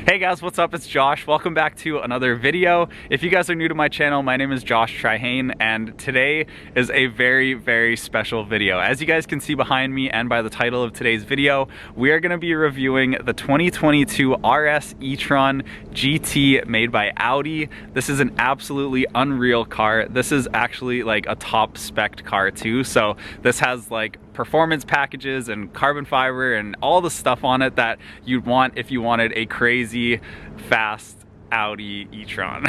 Hey guys, what's up? It's Josh. Welcome back to another video. If you guys are new to my channel, my name is Josh Trihane, and today is a very special video. As you guys can see behind me and by the title of today's video, we are going to be reviewing the 2022 RS E-Tron GT made by Audi. This is an absolutely unreal car. This is actually like a top spec car too. So this has like performance packages and carbon fiber and all the stuff on it that you'd want if you wanted a crazy fast Audi E-Tron.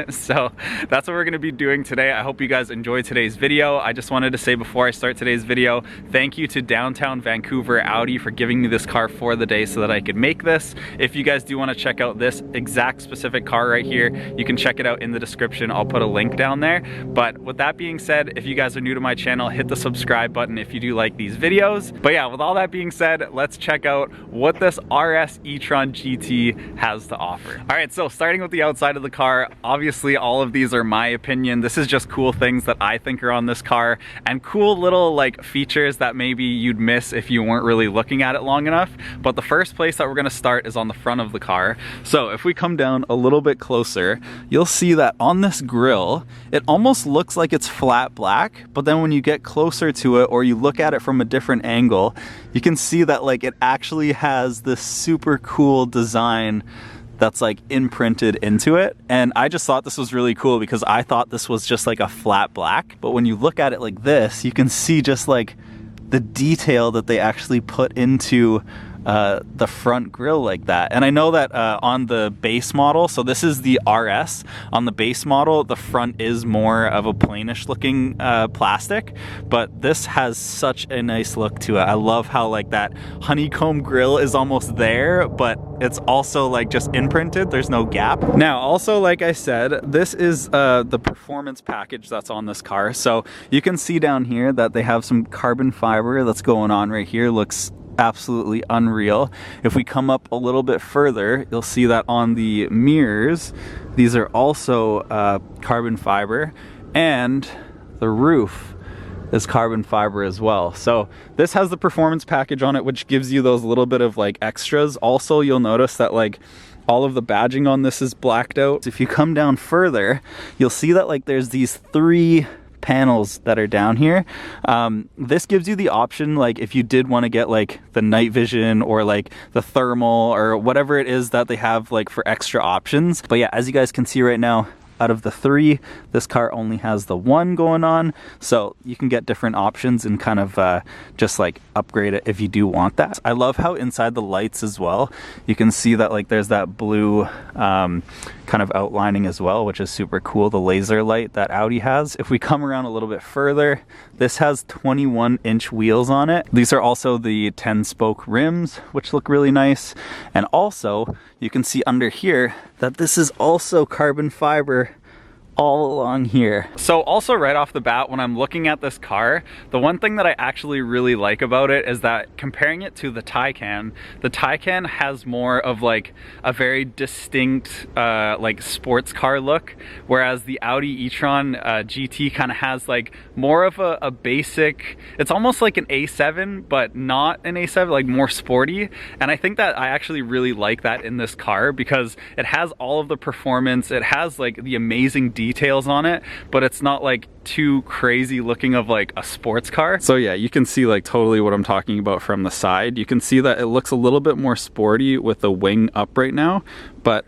So that's what we're going to be doing today. I hope you guys enjoyed today's video. I just wanted to say before I start today's video, thank you to Downtown Vancouver Audi for giving me this car for the day so that I could make this. If you guys do want to check out this exact specific car right here, you can check it out in the description. I'll put a link down there. But with that being said, if you guys are new to my channel, hit the subscribe button if you do like these videos. But yeah, with all that being said, let's check out what this RS E-Tron GT has to offer. All right, so starting with the outside of the car, obviously all of these are my opinion. This is just cool things that I think are on this car and cool little like features that maybe you'd miss if you weren't really looking at it long enough. But the first place that we're gonna start is on the front of the car. So if we come down a little bit closer, you'll see that on this grille, it almost looks like it's flat black, but then when you get closer to it or you look at it from a different angle, you can see that like it actually has this super cool design that's like imprinted into it. And I just thought this was really cool because I thought this was just like a flat black, but when you look at it like this, you can see just like the detail that they actually put into the front grille like that. And I know that on the base model, so this is the RS, on the base model the front is more of a plainish looking plastic, but this has such a nice look to it. I love how like that honeycomb grille is almost there, but it's also like just imprinted, there's no gap. Now also, like I said, this is the performance package that's on this car. So you can see down here that they have some carbon fiber that's going on right here. Looks absolutely unreal. If we come up a little bit further, you'll see that on the mirrors, these are also carbon fiber, and the roof is carbon fiber as well. So this has the performance package on it, which gives you those little bit of like extras. Also, you'll notice that like all of the badging on this is blacked out. If you come down further, you'll see that like there's these three panels that are down here. This gives you the option, like if you did want to get like the night vision or like the thermal or whatever it is that they have like for extra options. But yeah, as you guys can see right now, out of the three, this car only has the one going on, so you can get different options and kind of just like upgrade it if you do want that. I love how inside the lights as well, you can see that like there's that blue kind of outlining as well, which is super cool, the laser light that Audi has. If we come around a little bit further, this has 21-inch wheels on it. These are also the 10-spoke rims, which look really nice. And also, you can see under here that this is also carbon fiber all along here. So also right off the bat, when I'm looking at this car, the one thing that I actually really like about it is that comparing it to the Taycan has more of like a very distinct like sports car look, whereas the Audi E-Tron GT kind of has like more of a basic, it's almost like an A7 but not an A7, like more sporty. And I think that I actually really like that in this car because it has all of the performance, it has like the amazing details on it, but it's not like too crazy looking of like a sports car. So yeah, you can see like totally what I'm talking about from the side. You can see that it looks a little bit more sporty with the wing up right now, but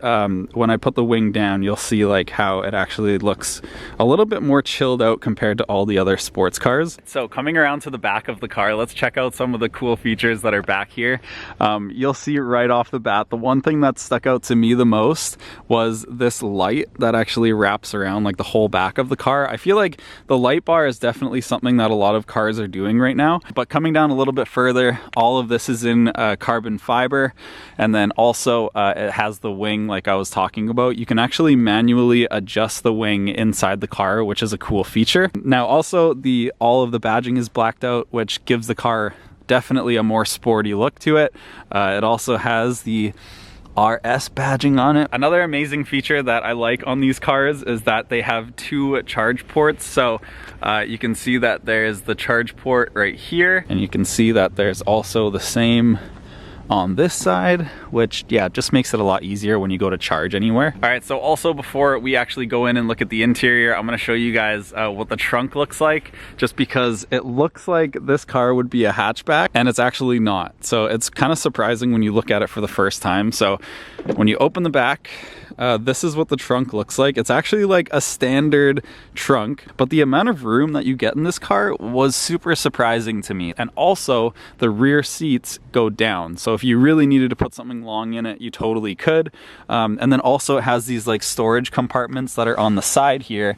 when I put the wing down, you'll see like how it actually looks a little bit more chilled out compared to all the other sports cars. So coming around to the back of the car, let's check out some of the cool features that are back here. You'll see right off the bat, the one thing that stuck out to me the most was this light that actually wraps around like the whole back of the car. I feel like the light bar is definitely something that a lot of cars are doing right now. But coming down a little bit further, all of this is in carbon fiber, and then also it has the wing like I was talking about. You can actually manually adjust the wing inside the car, which is a cool feature. Now also all of the badging is blacked out, which gives the car definitely a more sporty look to it. It also has the RS badging on it. Another amazing feature that I like on these cars is that they have two charge ports. So you can see that there's the charge port right here, and you can see that there's also the same on this side, which yeah, just makes it a lot easier when you go to charge anywhere. All right, so also before we actually go in and look at the interior, I'm gonna show you guys what the trunk looks like, just because it looks like this car would be a hatchback and it's actually not. So it's kind of surprising when you look at it for the first time. So when you open the back, this is what the trunk looks like. It's actually like a standard trunk, but the amount of room that you get in this car was super surprising to me. And also the rear seats go down. So if you really needed to put something long in it, you totally could. And then also it has these like storage compartments that are on the side here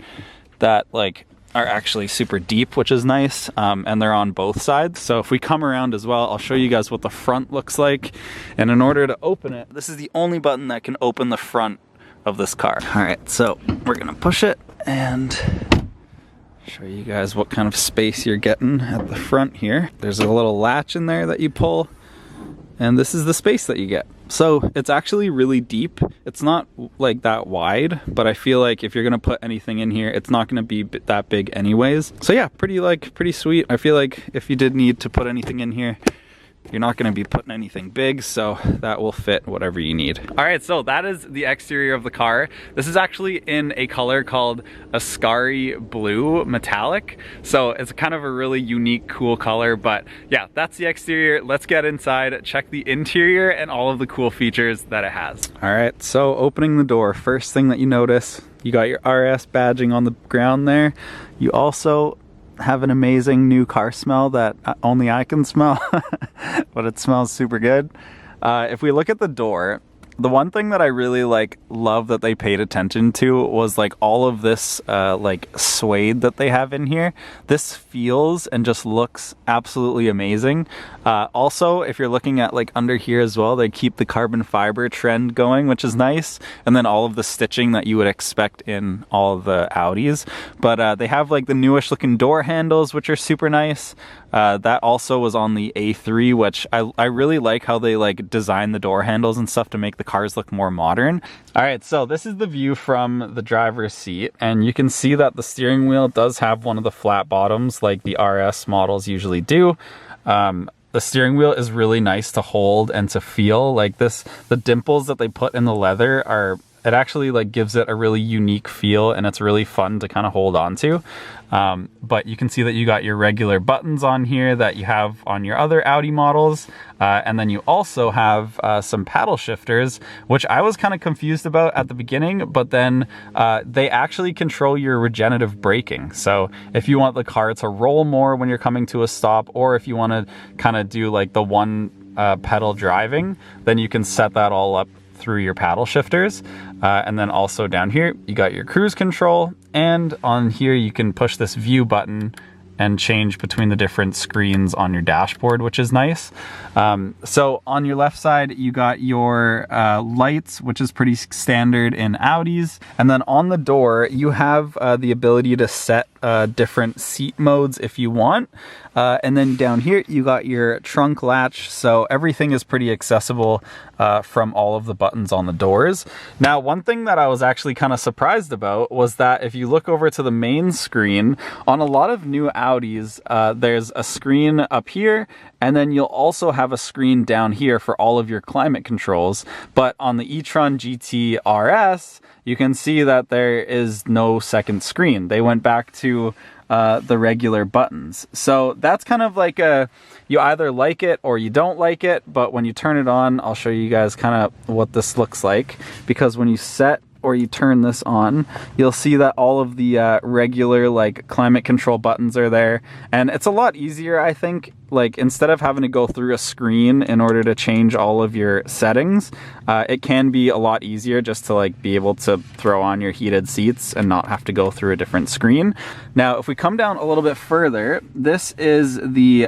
that like are actually super deep, which is nice, and they're on both sides. So if we come around as well, I'll show you guys what the front looks like. And in order to open it, this is the only button that can open the front of this car. All right, so we're gonna push it and show you guys what kind of space you're getting at the front here. There's a little latch in there that you pull, and this is the space that you get. So it's actually really deep. It's not like that wide, but I feel like if you're gonna put anything in here, it's not gonna be that big anyways. So yeah, pretty sweet. I feel like if you did need to put anything in here, you're not going to be putting anything big, so that will fit whatever you need. All right, so that is the exterior of the car. This is actually in a color called Ascari Blue Metallic. So it's kind of a really unique, cool color, but yeah, that's the exterior. Let's get inside, check the interior and all of the cool features that it has. All right, so opening the door, first thing that you notice, you got your RS badging on the ground there. You also have an amazing new car smell that only I can smell, but it smells super good. If we look at the door, the one thing that I really love that they paid attention to was like all of this like suede that they have in here. This feels and just looks absolutely amazing. Also, if you're looking at like under here as well, they keep the carbon fiber trend going, which is nice. And then all of the stitching that you would expect in all of the Audis. But they have like the newish looking door handles, which are super nice. That also was on the A3, which I really like how they like design the door handles and stuff to make the cars look more modern. All right, so this is the view from the driver's seat, and you can see that the steering wheel does have one of the flat bottoms like the RS models usually do. The steering wheel is really nice to hold and to feel. Like this, the dimples that they put in the leather are, it actually like gives it a really unique feel, and it's really fun to kind of hold on to. But you can see that you got your regular buttons on here that you have on your other Audi models. And then you also have some paddle shifters, which I was kind of confused about at the beginning, but then they actually control your regenerative braking. So if you want the car to roll more when you're coming to a stop, or if you want to kind of do like the one pedal driving, then you can set that all up through your paddle shifters. And then also down here, you got your cruise control, and on here you can push this view button and change between the different screens on your dashboard, which is nice. So on your left side, you got your lights, which is pretty standard in Audis. And then on the door, you have the ability to set different seat modes if you want. And then down here, you got your trunk latch. So everything is pretty accessible from all of the buttons on the doors. Now, one thing that I was actually kind of surprised about was that if you look over to the main screen, on a lot of new Audis, there's a screen up here, and then you'll also have a screen down here for all of your climate controls. But on the E-Tron GT RS, you can see that there is no second screen. They went back to the regular buttons. So that's kind of like you either like it or you don't like it, but when you turn it on, I'll show you guys kind of what this looks like, because when you set or you turn this on, you'll see that all of the regular like climate control buttons are there, and it's a lot easier, I think. Like, instead of having to go through a screen in order to change all of your settings, it can be a lot easier just to like be able to throw on your heated seats and not have to go through a different screen. Now, if we come down a little bit further, this is the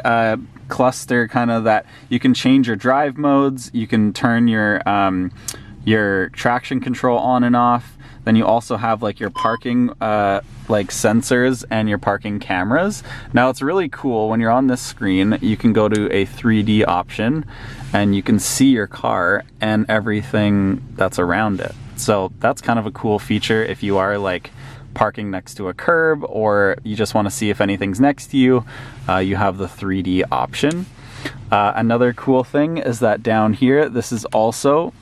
cluster kind of that you can change your drive modes, you can turn your traction control on and off. Then you also have like your parking like sensors and your parking cameras. Now it's really cool when you're on this screen, you can go to a 3D option and you can see your car and everything that's around it. So that's kind of a cool feature if you are like parking next to a curb, or you just want to see if anything's next to you, you have the 3D option. Another cool thing is that down here, this is also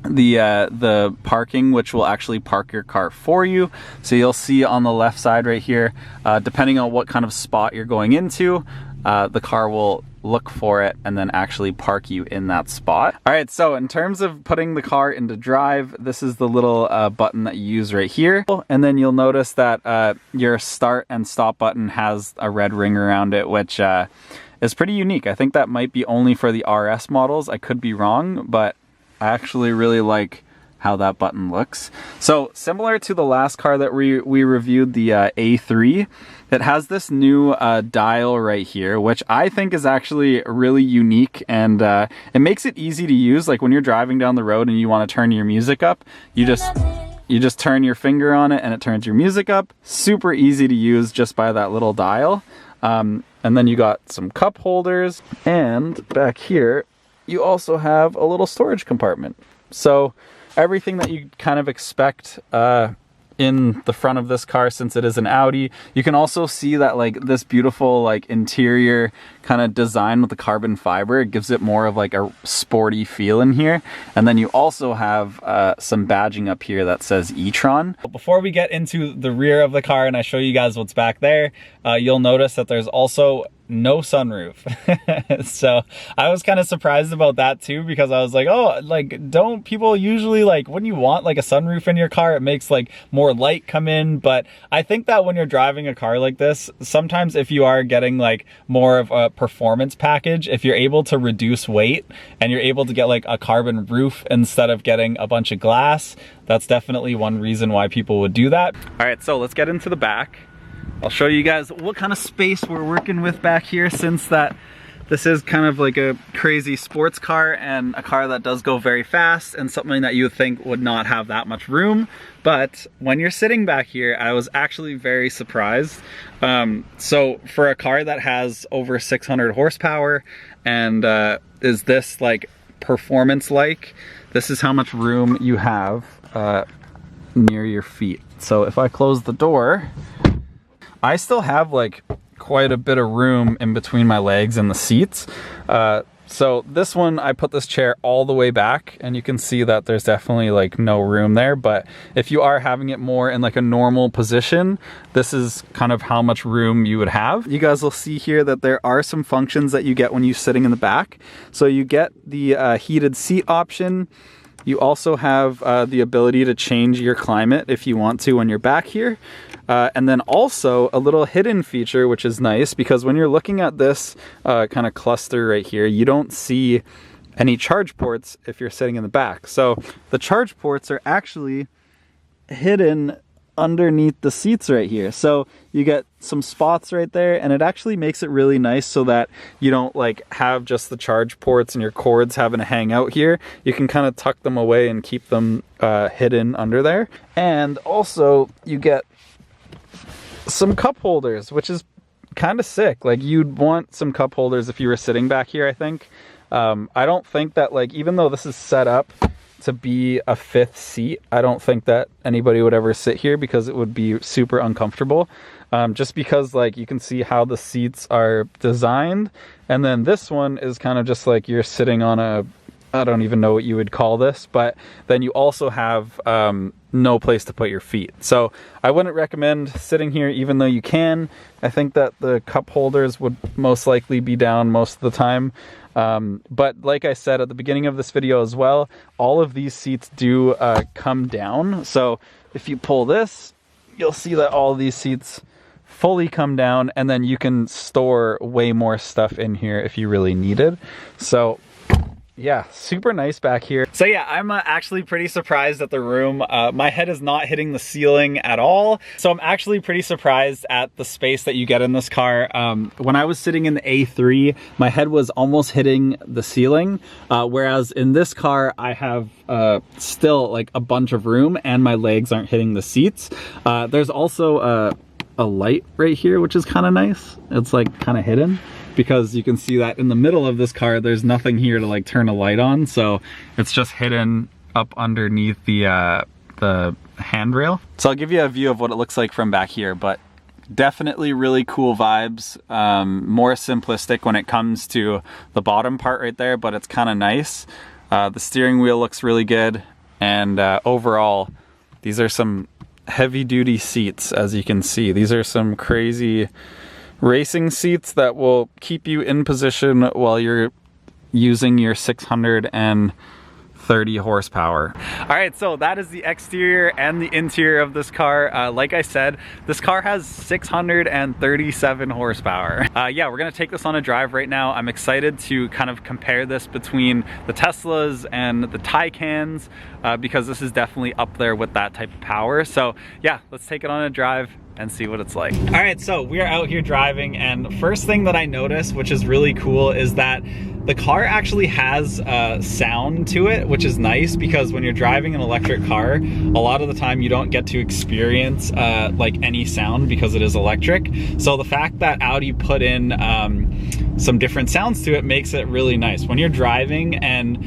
the parking, which will actually park your car for you. So you'll see on the left side right here, depending on what kind of spot you're going into, the car will look for it and then actually park you in that spot. All right, so in terms of putting the car into drive, this is the little button that you use right here. And then you'll notice that your start and stop button has a red ring around it, which is pretty unique. I think that might be only for the RS models. I could be wrong, but I actually really like how that button looks. So similar to the last car that we reviewed, the A3, it has this new dial right here, which I think is actually really unique, and it makes it easy to use. Like when you're driving down the road and you want to turn your music up, you just turn your finger on it and it turns your music up. Super easy to use just by that little dial. And then you got some cup holders, and back here you also have a little storage compartment. So everything that you kind of expect in the front of this car, since it is an Audi. You can also see that like this beautiful like interior kind of design with the carbon fiber. It gives it more of like a sporty feel in here. And then you also have some badging up here that says E-Tron. Before we get into the rear of the car and I show you guys what's back there, you'll notice that there's also no sunroof. So I was kind of surprised about that too, because I was like, oh, like don't people usually, like when you want like a sunroof in your car, it makes like more light come in. But I think that when you're driving a car like this, sometimes if you are getting like more of a performance package, if you're able to reduce weight and you're able to get like a carbon roof instead of getting a bunch of glass, that's definitely one reason why people would do that. All right, so let's get into the back. I'll show you guys what kind of space we're working with back here, since that this is kind of like a crazy sports car and a car that does go very fast and something that you would think would not have that much room. But when you're sitting back here, I was actually very surprised. So for a car that has over 600 horsepower and is this like performance-like, this is how much room you have near your feet. So if I close the door, I still have like quite a bit of room in between my legs and the seats. So this one, I put this chair all the way back and you can see that there's definitely like no room there. But if you are having it more in like a normal position, this is kind of how much room you would have. You guys will see here that there are some functions that you get when you're sitting in the back. So you get the heated seat option. You also have the ability to change your climate if you want to when you're back here. And then also a little hidden feature, which is nice, because when you're looking at this kind of cluster right here, you don't see any charge ports if you're sitting in the back. So the charge ports are actually hidden underneath the seats right here. So you get some spots right there, and it actually makes it really nice so that you don't like have just the charge ports and your cords having to hang out here. You can kind of tuck them away and keep them hidden under there. And also you get some cup holders, which is kind of sick. Like you'd want some cup holders if you were sitting back here, I think. I don't think that, like, even though this is set up to be a fifth seat, I don't think that anybody would ever sit here because it would be super uncomfortable. Just because like you can see how the seats are designed. And then this one is kind of just like you're sitting on a, I don't even know what you would call this, but then you also have no place to put your feet. So I wouldn't recommend sitting here, even though you can. I think that the cup holders would most likely be down most of the time. But like I said at the beginning of this video as well, all of these seats do come down. So if you pull this, you'll see that all of these seats fully come down, and then you can store way more stuff in here if you really needed. So yeah, super nice back here. So yeah, I'm actually pretty surprised at the room. My head is not hitting the ceiling at all. So I'm actually pretty surprised at the space that you get in this car. When I was sitting in the A3, my head was almost hitting the ceiling. Whereas in this car, I have still like a bunch of room and my legs aren't hitting the seats. There's also a light right here, which is kind of nice. It's like kind of hidden, because you can see that in the middle of this car, there's nothing here to like turn a light on. So it's just hidden up underneath the handrail. So I'll give you a view of what it looks like from back here, but definitely really cool vibes. More simplistic when it comes to the bottom part right there, but it's kind of nice. The steering wheel looks really good, and overall, these are some heavy-duty seats, as you can see. These are some crazy racing seats that will keep you in position while you're using your 630 horsepower. All right, so that is the exterior and the interior of this car. Like I said, this car has 637 horsepower. Yeah, we're gonna take this on a drive right now. I'm excited to kind of compare this between the Teslas and the Taycans, because this is definitely up there with that type of power. So yeah, let's take it on a drive and see what it's like. All right, so we are out here driving, and first thing that I noticed, which is really cool, is that the car actually has sound to it, which is nice, because when you're driving an electric car, a lot of the time you don't get to experience like any sound because it is electric. So the fact that Audi put in some different sounds to it makes it really nice. When you're driving and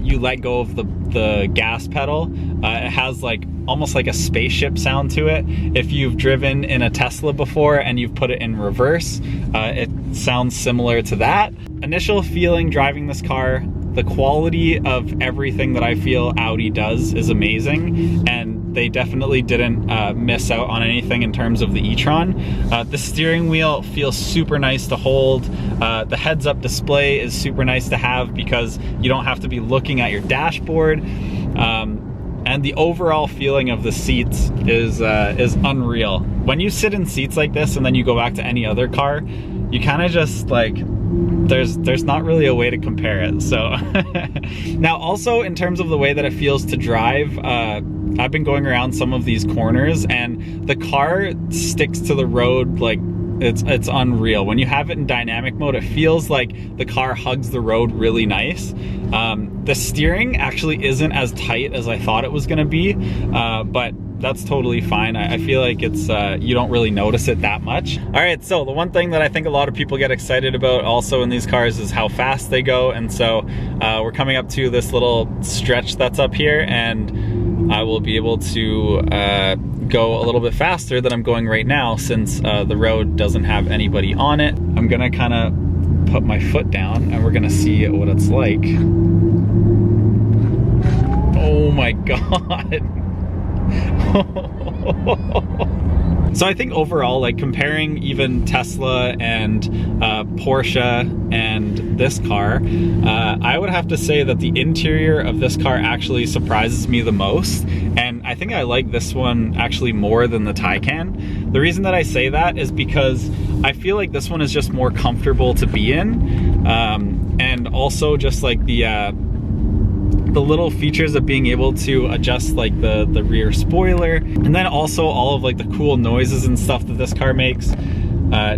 you let go of the gas pedal, it has like almost like a spaceship sound to it. If you've driven in a Tesla before and you've put it in reverse, it sounds similar to that. Initial feeling driving this car, the quality of everything that I feel Audi does is amazing, and they definitely didn't miss out on anything in terms of the e-tron. The steering wheel feels super nice to hold. The heads-up display is super nice to have because you don't have to be looking at your dashboard. And the overall feeling of the seats is unreal. When you sit in seats like this and then you go back to any other car, you kind of just like, there's not really a way to compare it. So now also in terms of the way that it feels to drive, I've been going around some of these corners and the car sticks to the road like it's unreal. When you have it in dynamic mode, it feels like the car hugs the road really nice. The steering actually isn't as tight as I thought it was gonna be, but that's totally fine. I feel like it's you don't really notice it that much. All right, so the one thing that I think a lot of people get excited about also in these cars is how fast they go. And so we're coming up to this little stretch that's up here, and I will be able to go a little bit faster than I'm going right now, since the road doesn't have anybody on it. I'm gonna kind of put my foot down and we're gonna see what it's like. Oh my God. So I think overall, like comparing even Tesla and Porsche and this car, I would have to say that the interior of this car actually surprises me the most. And I think I like this one actually more than the Taycan. The reason that I say that is because I feel like this one is just more comfortable to be in. And also just like the little features of being able to adjust like the rear spoiler, and then also all of like the cool noises and stuff that this car makes,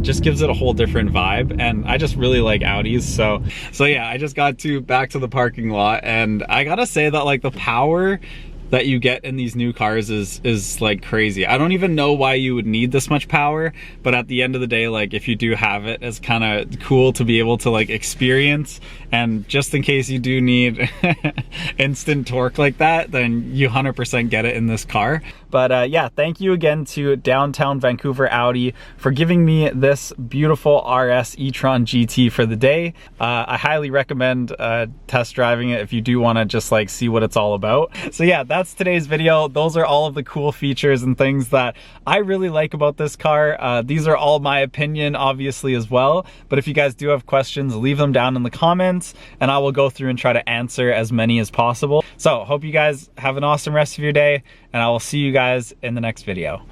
just gives it a whole different vibe. And I just really like Audis. So yeah, I just got back to the parking lot, and I gotta say that like the power that you get in these new cars is like crazy. I don't even know why you would need this much power, but at the end of the day, like if you do have it, it's kind of cool to be able to like experience. And just in case you do need instant torque like that, then you 100% get it in this car. But yeah, thank you again to Downtown Vancouver Audi for giving me this beautiful RS E-Tron GT for the day. I highly recommend test driving it if you do want to just like see what it's all about. So yeah, that's today's video. Those are all of the cool features and things that I really like about this car. These are all my opinion, obviously, as well. But if you guys do have questions, leave them down in the comments, and I will go through and try to answer as many as possible. So hope you guys have an awesome rest of your day, and I will see you guys in the next video.